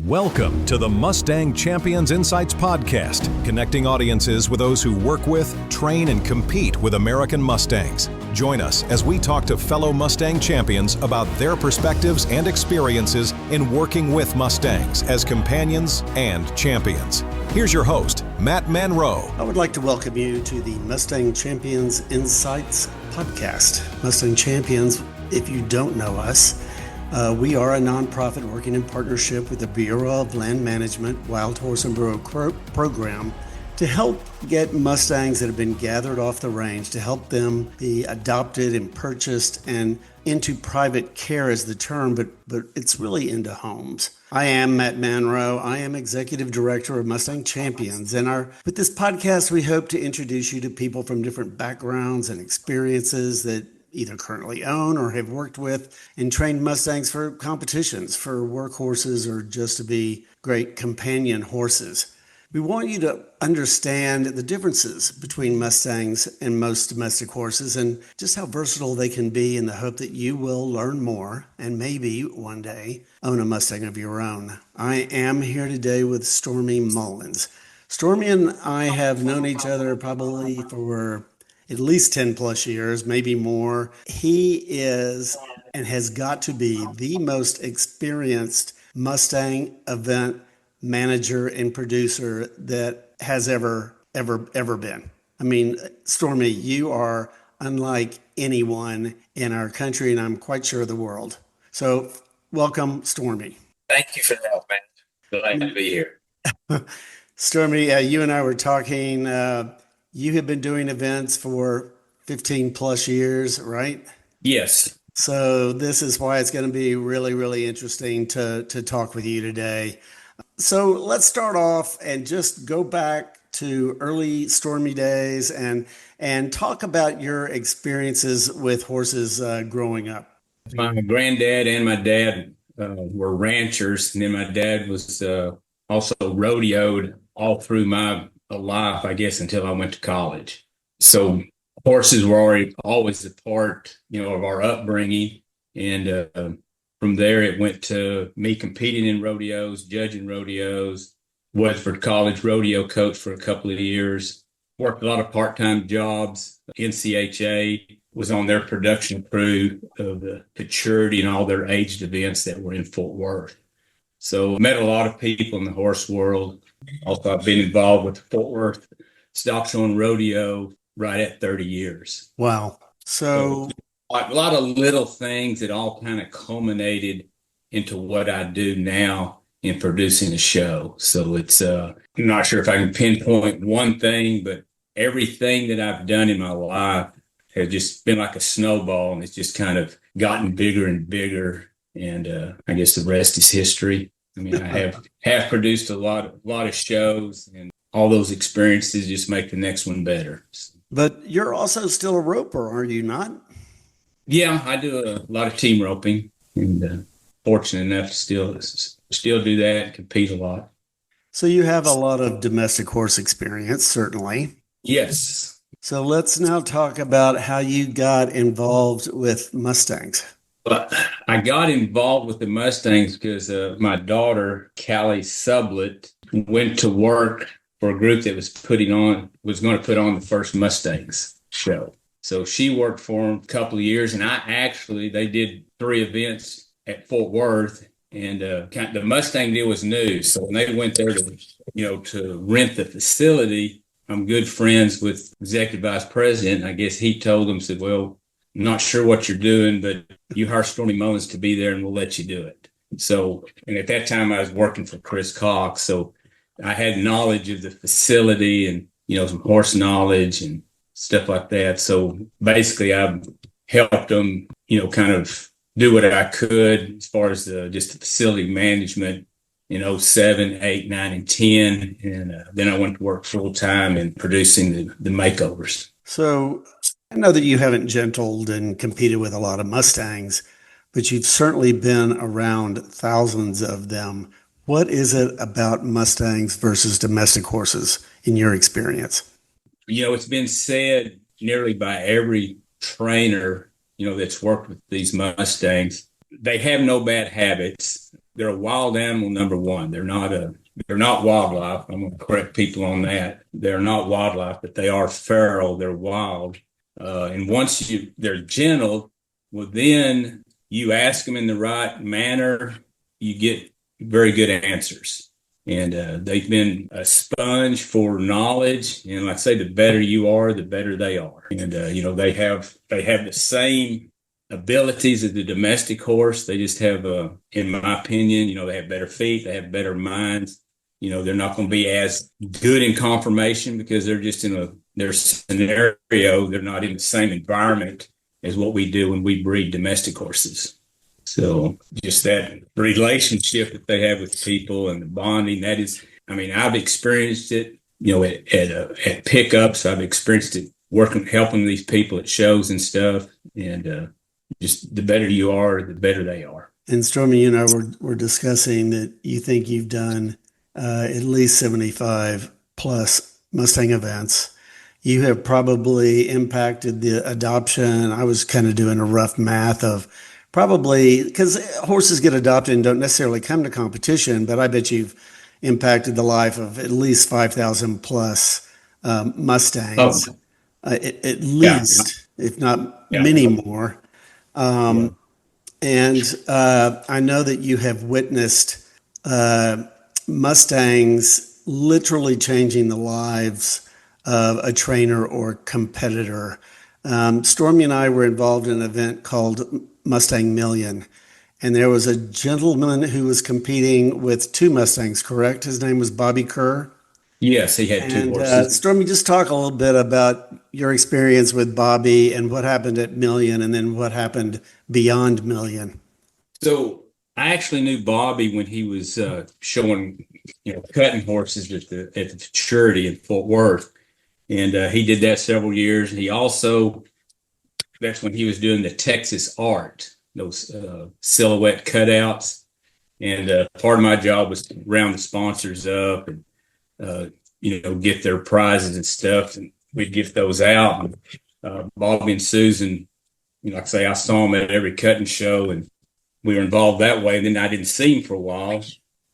Welcome to the Mustang Champions Insights Podcast, connecting audiences with those who work with, train, and compete with American Mustangs. Join us as we talk to fellow Mustang champions about their perspectives and experiences in working with Mustangs as companions and champions. Here's your host, Matt Manroe. I would like to welcome you to the Mustang Champions Insights Podcast. Mustang Champions, if you don't know us, we are a nonprofit working in partnership with the Bureau of Land Management Wild Horse and Burro program to help get Mustangs that have been gathered off the range, to help them be adopted and purchased and into private care is the term, but it's really into homes. I am Matt Manroe. I am Executive Director of Mustang Champions. And with this podcast, we hope to introduce you to people from different backgrounds and experiences that either currently own or have worked with and trained Mustangs for competitions, for workhorses, or just to be great companion horses. We want you to understand the differences between Mustangs and most domestic horses and just how versatile they can be, in the hope that you will learn more and maybe one day own a Mustang of your own. I am here today with Stormy Mullins. Stormy and I have known each other probably for at least 10 plus years, maybe more. He is and has got to be the most experienced Mustang event manager and producer that has ever been. I mean, Stormy, you are unlike anyone in our country, and I'm quite sure the world. So welcome, Stormy. Thank you for that, man. Glad to be here. Stormy, you and I were talking. You have been doing events for 15 plus years, right? Yes. So this is why it's going to be really, really interesting to talk with you today. So let's start off and just go back to early Stormy days and talk about your experiences with horses growing up. My granddad and my dad were ranchers, and then my dad was also rodeoed all through my life, I guess, until I went to college. So horses were always a part, of our upbringing. And from there, it went to me competing in rodeos, judging rodeos, Westford College rodeo coach for a couple of years, worked a lot of part-time jobs. NCHA was on their production crew of the Futurity and all their aged events that were in Fort Worth. So met a lot of people in the horse world. Also, I've been involved with the Fort Worth Stock Show and Rodeo right at 30 years. Wow. So a lot of little things that all kind of culminated into what I do now in producing a show. So it's, I'm not sure if I can pinpoint one thing, but everything that I've done in my life has just been like a snowball, and it's just kind of gotten bigger and bigger. And I guess the rest is history. I mean, I have produced a lot of shows, and all those experiences just make the next one better. But you're also still a roper, are you not? Yeah, I do a lot of team roping, and fortunate enough to still do that and compete a lot. So you have a lot of domestic horse experience, certainly. Yes. So let's now talk about how you got involved with Mustangs. But I got involved with the Mustangs because my daughter, Callie Sublett, went to work for a group that was going to put on the first Mustangs show. So she worked for them a couple of years, and they did 3 events at Fort Worth, and the Mustang deal was new. So when they went there to rent the facility, I'm good friends with Executive Vice President. I guess he told them, said, well, I'm not sure what you're doing, but you hire Stormy Mullins to be there and we'll let you do it. So, and at that time I was working for Chris Cox. So I had knowledge of the facility and, some horse knowledge and stuff like that. So basically I helped them, kind of do what I could as far as just the facility management in 07, 8, 9, and 10. And then I went to work full time in producing the makeovers. So I know that you haven't gentled and competed with a lot of Mustangs, but you've certainly been around thousands of them. What is it about Mustangs versus domestic horses in your experience? It's been said nearly by every trainer, that's worked with these Mustangs. They have no bad habits. they're a wild animal. Number one, they're not wildlife. I'm going to correct people on that. They're not wildlife, but they are feral. They're wild. And once they're gentle, well, then you ask them in the right manner, you get very good answers. And they've been a sponge for knowledge. And like I say, the better you are, the better they are. And they have the same abilities as the domestic horse. They just have, in my opinion, they have better feet, they have better minds. They're not going to be as good in conformation because they're just in their scenario. They're not in the same environment as what we do when we breed domestic horses. So just that relationship that they have with people and the bonding, that is, I've experienced it, at pickups. I've experienced it helping these people at shows and stuff. And just the better you are, the better they are. And Stormy, you and I were discussing that you think you've done at least 75 plus Mustang events. You have probably impacted the adoption. I was kind of doing a rough math of probably, because horses get adopted and don't necessarily come to competition, but I bet you've impacted the life of at least 5,000 plus Mustangs, at least, if not many more. And I know that you have witnessed Mustangs literally changing the lives of a trainer or competitor. Stormy and I were involved in an event called Mustang Million, and there was a gentleman who was competing with two Mustangs, correct? His name was Bobby Kerr. Yes, he had two horses. Stormy, just talk a little bit about your experience with Bobby and what happened at Million and then what happened beyond Million. So I actually knew Bobby when he was showing, cutting horses at the maturity in Fort Worth. And he did that several years. And he also, that's when he was doing the Texas art, those silhouette cutouts. And part of my job was to round the sponsors up and, get their prizes and stuff. And we'd get those out. And Bobby and Susan, like I say, I saw them at every cutting show and we were involved that way. And then I didn't see him for a while.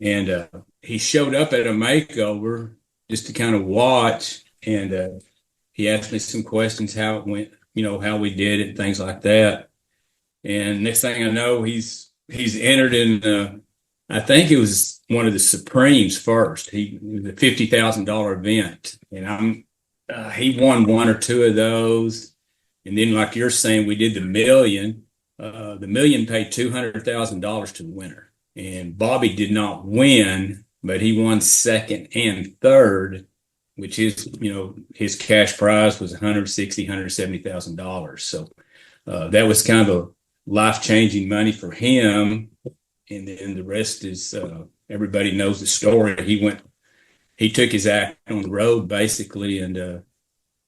And he showed up at a makeover just to kind of watch. And he asked me some questions, how it went, how we did it, things like that. And next thing I know, he's entered in, I think it was one of the Supremes first. It was a $50,000 event. And he won one or two of those. And then, like you're saying, we did the Million. The Million paid $200,000 to the winner. And Bobby did not win, but he won second and third, which is, his cash prize was $170,000. So that was kind of life-changing money for him. And then the rest is, everybody knows the story. He took his act on the road basically. And,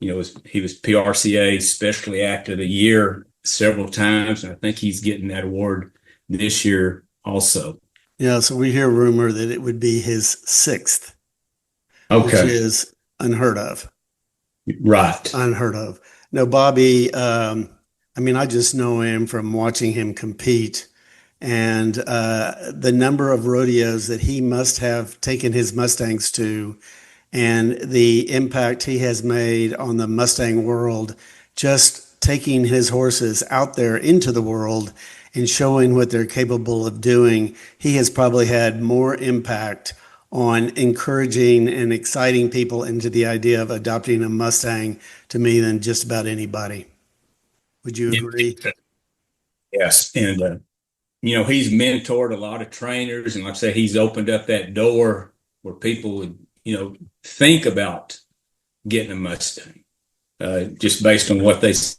he was PRCA Specialty Act of the Year several times. And I think he's getting that award this year also. Yeah. So we hear rumor that it would be his sixth, which is unheard of. Right. Unheard of. No, Bobby, I just know him from watching him compete. And the number of rodeos that he must have taken his Mustangs to and the impact he has made on the Mustang world, just taking his horses out there into the world and showing what they're capable of doing, he has probably had more impact on encouraging and exciting people into the idea of adopting a Mustang to me than just about anybody. Would you agree? Yes. And, he's mentored a lot of trainers. And like I said, he's opened up that door where people would, think about getting a Mustang just based on what they saw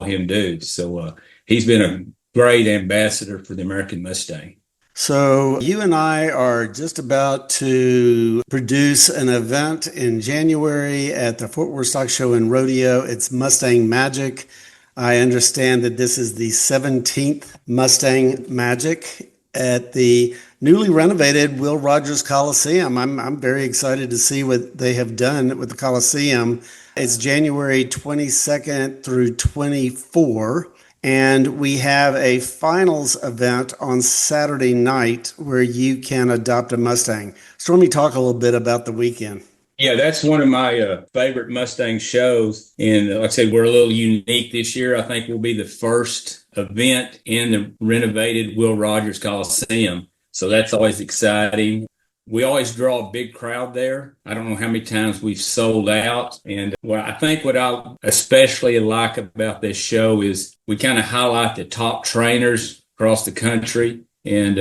him do. So he's been a great ambassador for the American Mustang. So you and I are just about to produce an event in January at the Fort Worth Stock Show and Rodeo. It's Mustang Magic. I understand that this is the 17th Mustang Magic at the newly renovated Will Rogers Coliseum. I'm very excited to see what they have done with the Coliseum. It's January 22nd through 24. And we have a finals event on Saturday night where you can adopt a Mustang. Stormy, talk a little bit about the weekend. Yeah, that's one of my favorite Mustang shows. And like I said, we're a little unique this year. I think we'll be the first event in the renovated Will Rogers Coliseum. So that's always exciting. We always draw a big crowd there. I don't know how many times we've sold out. And I think what I especially like about this show is we kind of highlight the top trainers across the country. And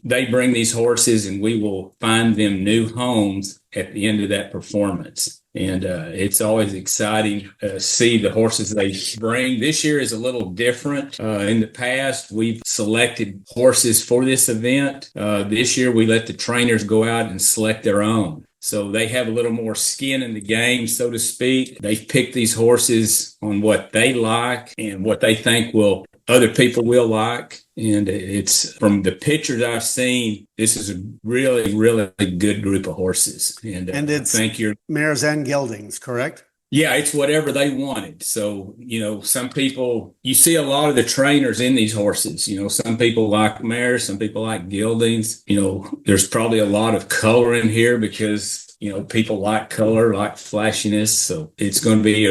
they bring these horses and we will find them new homes at the end of that performance. And it's always exciting to see the horses they bring. This year is a little different. In the past, we've selected horses for this event. This year, we let the trainers go out and select their own. So they have a little more skin in the game, so to speak. They've picked these horses on what they like and what they think other people will like. And it's from the pictures I've seen, this is a really, really good group of horses. And it's mares and geldings, correct? Yeah, it's whatever they wanted. So, some people, you see a lot of the trainers in these horses. Some people like mares, some people like geldings. There's probably a lot of color in here because people like color, like flashiness. So it's going to be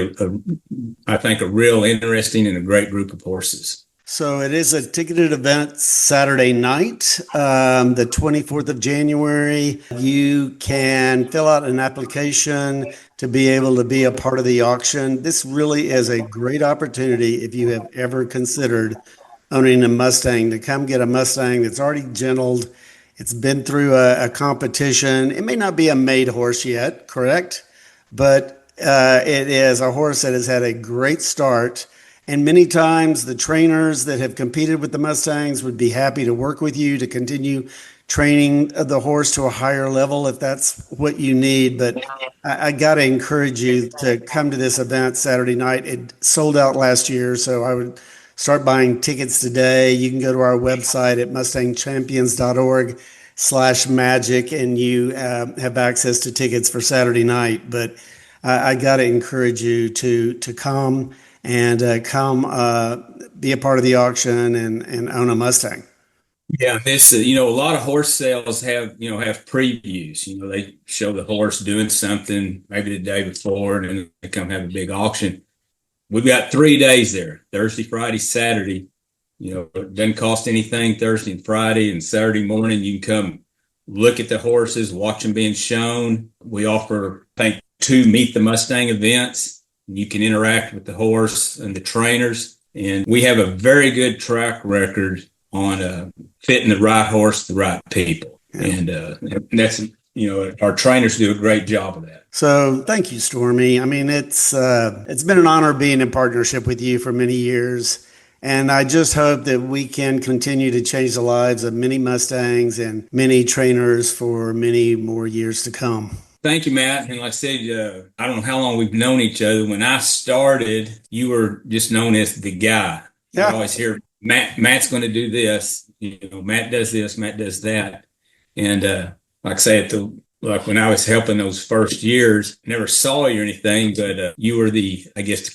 I think, a real interesting and a great group of horses. So it is a ticketed event Saturday night, the 24th of January. You can fill out an application to be able to be a part of the auction. This really is a great opportunity if you have ever considered owning a Mustang, to come get a Mustang that's already gentled. It's been through a competition. It may not be a made horse yet, correct? But it is a horse that has had a great start. And many times the trainers that have competed with the Mustangs would be happy to work with you to continue training the horse to a higher level if that's what you need. But I got to encourage you to come to this event Saturday night. It sold out last year, so I would start buying tickets today. You can go to our website at mustangchampions.org/magic and you have access to tickets for Saturday night. But I got to encourage you to come and be a part of the auction and own a Mustang. Yeah, this a lot of horse sales have previews. They show the horse doing something maybe the day before, and then they come have a big auction. We've got 3 days there: Thursday, Friday, Saturday. It doesn't cost anything Thursday and Friday, and Saturday morning you can come look at the horses, watch them being shown. We offer, I think, 2 Meet the Mustang events. You can interact with the horse and the trainers. And we have a very good track record on fitting the right horse, the right people. And that's, our trainers do a great job of that. So thank you, Stormy. I mean, it's been an honor being in partnership with you for many years. And I just hope that we can continue to change the lives of many Mustangs and many trainers for many more years to come. Thank you, Matt. And like I said, I don't know how long we've known each other. When I started, you were just known as the guy. Yeah. You always hear, Matt's going to do this. Matt does this, Matt does that. And like I say, like when I was helping those first years, never saw you or anything, but you were the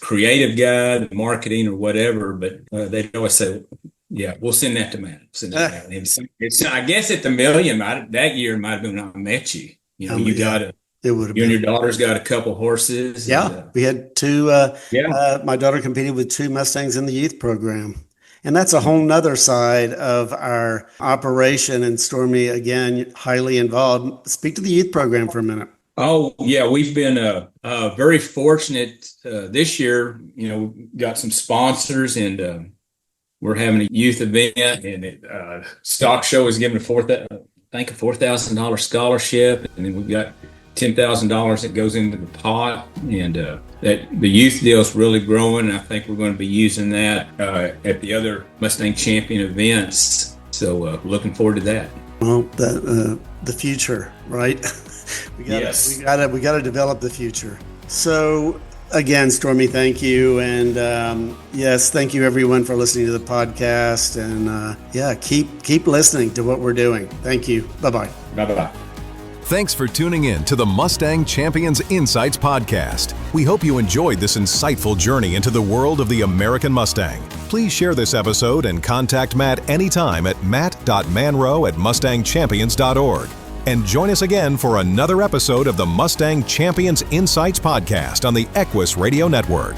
creative guy, the marketing or whatever. But they'd always say, yeah, we'll send that to Matt. It's, I guess at the Million, that year might have been when I met you. You and your daughter's got a couple horses. Yeah, and, we had 2. My daughter competed with 2 Mustangs in the youth program. And that's a whole nother side of our operation. And Stormy, again, highly involved. Speak to the youth program for a minute. Oh, yeah, we've been very fortunate this year. Got some sponsors, and we're having a youth event, and Stock Show is giving a $4,000 scholarship, and then we've got $10,000 that goes into the pot, and that the youth deal is really growing. And I think we're going to be using that at the other Mustang Champion events. So looking forward to that. Well, the future, right? we got to develop the future. So again, Stormy, thank you, and yes, thank you everyone for listening to the podcast, and keep listening to what we're doing. Thank you. Bye-bye. Bye-bye. Thanks for tuning in to the Mustang Champions Insights Podcast. We hope you enjoyed this insightful journey into the world of the American Mustang. Please share this episode and contact Matt anytime at matt.manroe@mustangchampions.org. And join us again for another episode of the Mustang Champions Insights Podcast on the Equus Radio Network.